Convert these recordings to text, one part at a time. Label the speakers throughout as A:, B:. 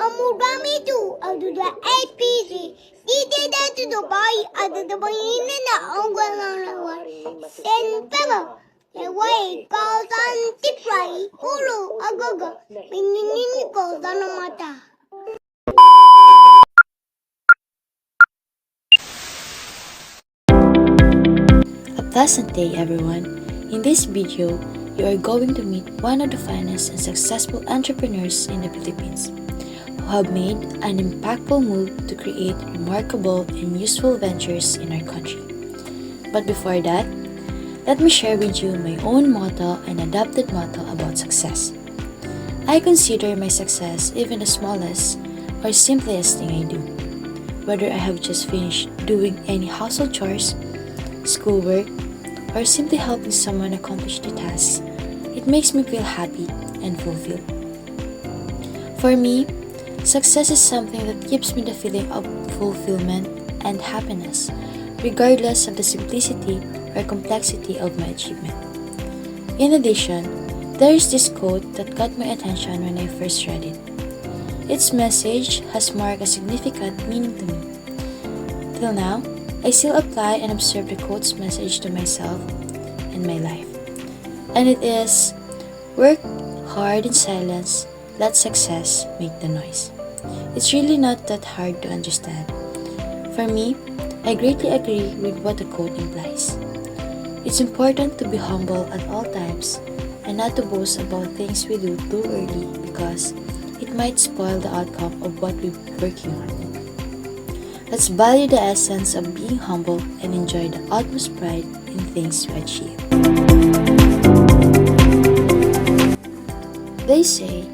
A: Amugami to the APC. Did that to the boy other the boy in the ongoing Send Pebble. The way goes on Tipray, Ulu, Agogo, meaning goes on a mata.
B: A pleasant day, everyone. In this video, you are going to meet one of the finest and successful entrepreneurs in the Philippines who have made an impactful move to create remarkable and useful ventures in our country. But before that, let me share with you my own motto and adopted motto about success. I consider my success even the smallest or simplest thing I do. Whether I have just finished doing any household chores, schoolwork, or simply helping someone accomplish the task, it makes me feel happy and fulfilled. For me, success is something that gives me the feeling of fulfillment and happiness, regardless of the simplicity or complexity of my achievement. In addition, there is this quote that got my attention when I first read it. Its message has marked a significant meaning to me. Till now, I still apply and observe the quote's message to myself and my life. And it is, work hard in silence, let success make the noise. It's really not that hard to understand. For me, I greatly agree with what the quote implies. It's important to be humble at all times and not to boast about things we do too early because it might spoil the outcome of what we're working on. Let's value the essence of being humble and enjoy the utmost pride in things we achieve. They say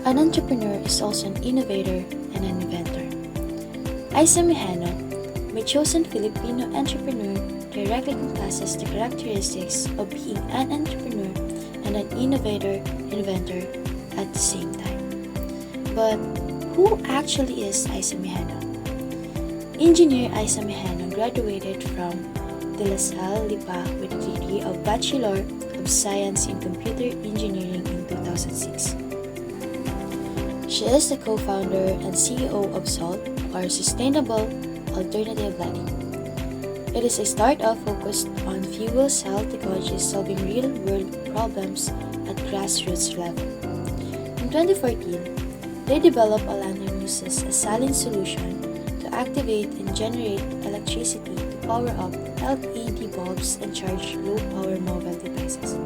B: an entrepreneur is also an innovator and an inventor. Aisa, my chosen Filipino entrepreneur, directly encompasses the characteristics of being an entrepreneur and an innovator at the same time. But who actually is Aisa? Engineer Aisa graduated from De La Salle, Lipa with a degree of Bachelor of Science in Computer Engineering in 2006. She is the co-founder and CEO of SALT, or Sustainable Alternative Lighting. It is a startup focused on fuel cell technology solving real-world problems at grassroots level. In 2014, they developed a lantern uses a saline solution to activate and generate electricity to power up LED bulbs and charge low-power mobile devices,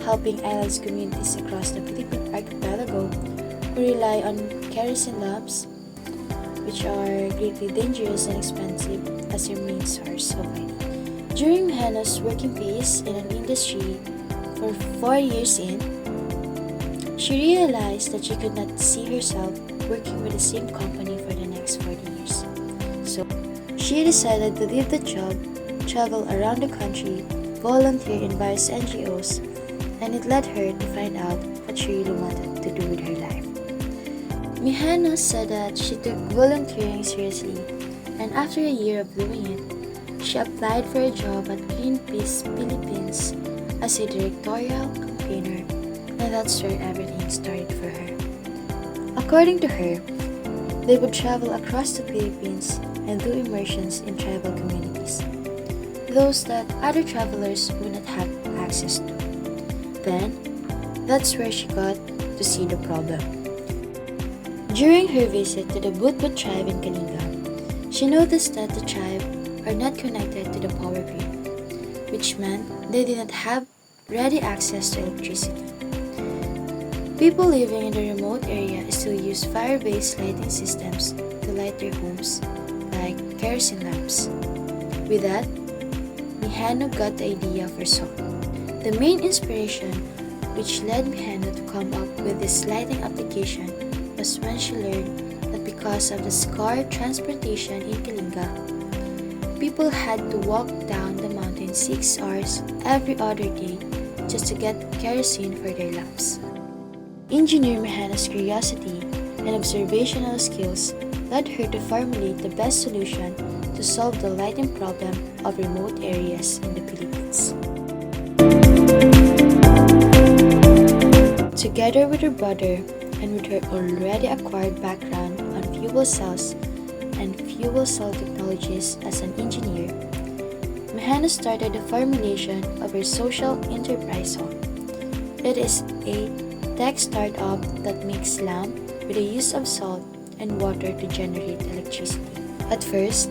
B: helping islands communities across the Philippine archipelago who rely on kerosene lamps, which are greatly dangerous and expensive as their main source of light. During Mijeno's working phase in an industry for 4 years in, she realized that she could not see herself working with the same company for the next 40 years. So, she decided to leave the job, travel around the country, volunteer in various NGOs, and it led her to find out what she really wanted to do with her life. Mijeno said that she took volunteering seriously, and after a year of doing it, she applied for a job at Greenpeace Philippines as a directorial campaigner, and that's where everything started for her. According to her, they would travel across the Philippines and do immersions in tribal communities, those that other travelers would not have access to. Then, that's where she got to see the problem. During her visit to the Butbut tribe in Kalinga, she noticed that the tribe are not connected to the power grid, which meant they did not have ready access to electricity. People living in the remote area still use fire-based lighting systems to light their homes, like kerosene lamps. With that, Mijeno got the idea for SALT. The main inspiration which led Mijeno to come up with this lighting application was when she learned that because of the scarce transportation in Kalinga, people had to walk down the mountain 6 hours every other day just to get kerosene for their lamps. Engineer Mijeno's curiosity and observational skills led her to formulate the best solution to solve the lighting problem of remote areas in the Philippines. Together with her brother, and with her already acquired background on fuel cells and fuel cell technologies as an engineer, Mijeno started the formulation of her social enterprise home. It is a tech startup that makes lamp with the use of salt and water to generate electricity. At first,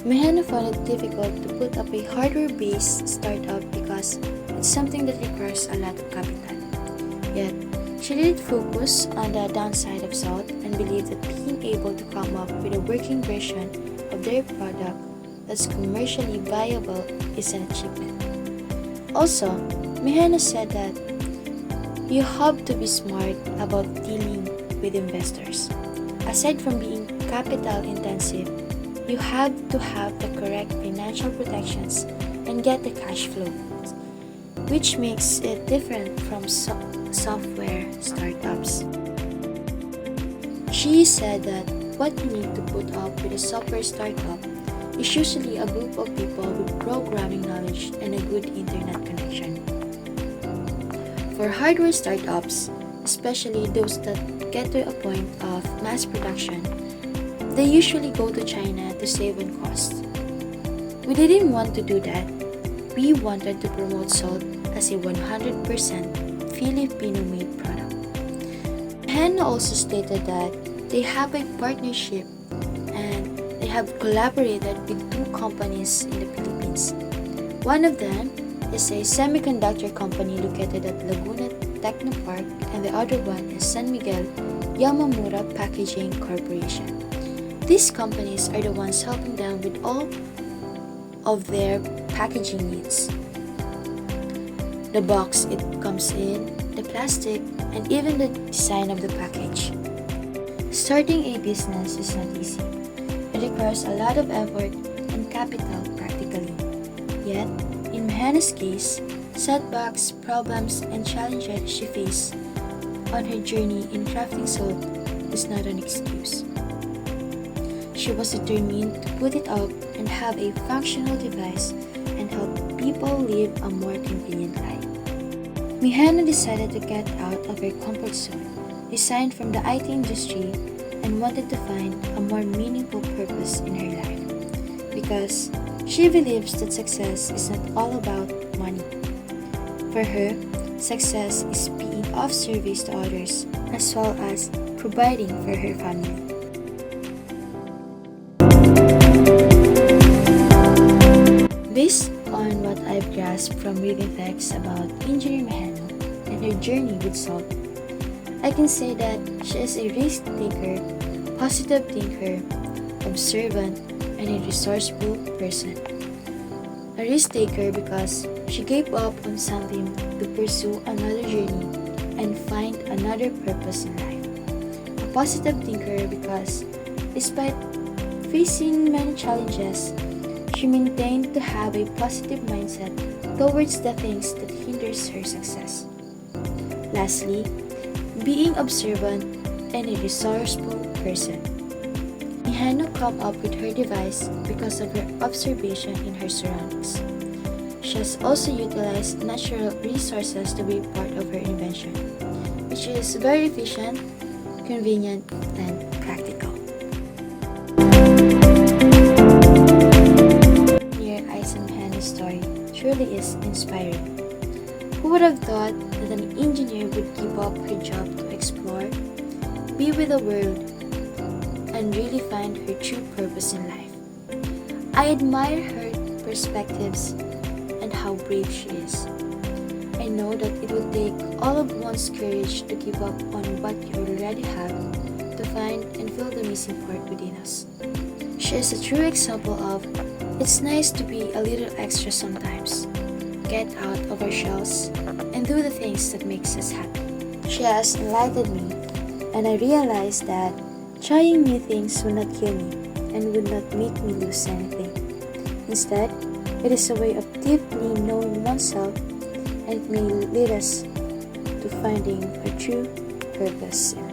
B: Mijeno found it difficult to put up a hardware-based startup because it's something that requires a lot of capital. Yet, she did focus on the downside of salt and believed that being able to come up with a working version of their product that's commercially viable is an achievement. Also, Mijeno said that you have to be smart about dealing with investors. Aside from being capital intensive, you have to have the correct financial protections and get the cash flow, which makes it different from software startups. She said that what you need to put up with a software startup is usually a group of people with programming knowledge and a good internet connection. For hardware startups, especially those that get to a point of mass production, they usually go to China to save on costs. We didn't want to do that. We wanted to promote salt as a 100% Filipino-made product. Mijeno also stated that they have a partnership and they have collaborated with 2 companies in the Philippines. One of them is a semiconductor company located at Laguna Technopark, and the other one is San Miguel Yamamura Packaging Corporation. These companies are the ones helping them with all of their packaging needs. The box it comes in, the plastic, and even the design of the package. Starting a business is not easy. It requires a lot of effort and capital practically. Yet, in Mijeno's case, setbacks, problems, and challenges she faced on her journey in crafting salt is not an excuse. She was determined to put it up and have a functional device and help people live a more convenient life. Mijeno decided to get out of her comfort zone, resigned from the IT industry, and wanted to find a more meaningful purpose in her life because she believes that success is not all about money. For her, success is being of service to others as well as providing for her family. Based on what I've grasped from reading facts about Engineer Mijeno and her journey with salt, I can say that she is a risk taker, positive thinker, observant, and a resourceful person. A risk taker because she gave up on something to pursue another journey and find another purpose in life. A positive thinker because despite facing many challenges, she maintained to have a positive mindset towards the things that hinders her success. Lastly, being observant and a resourceful person. Mijeno came up with her device because of her observation in her surroundings. She has also utilized natural resources to be part of her invention, which is very efficient, convenient, and practical. Aisa and Mijeno's story truly is inspiring. Who would have thought that an engineer would give up her job to explore, be with the world, and really find her true purpose in life? I admire her perspectives and how brave she is. I know that it will take all of one's courage to give up on what you already have to find and fill the missing part within us. She is a true example of it's nice to be a little extra sometimes, get out of our shells, and do the things that makes us happy. She has enlightened me, and I realized that trying new things will not kill me and will not make me lose anything. Instead, it is a way of deeply knowing oneself, and it may lead us to finding a true purpose in life.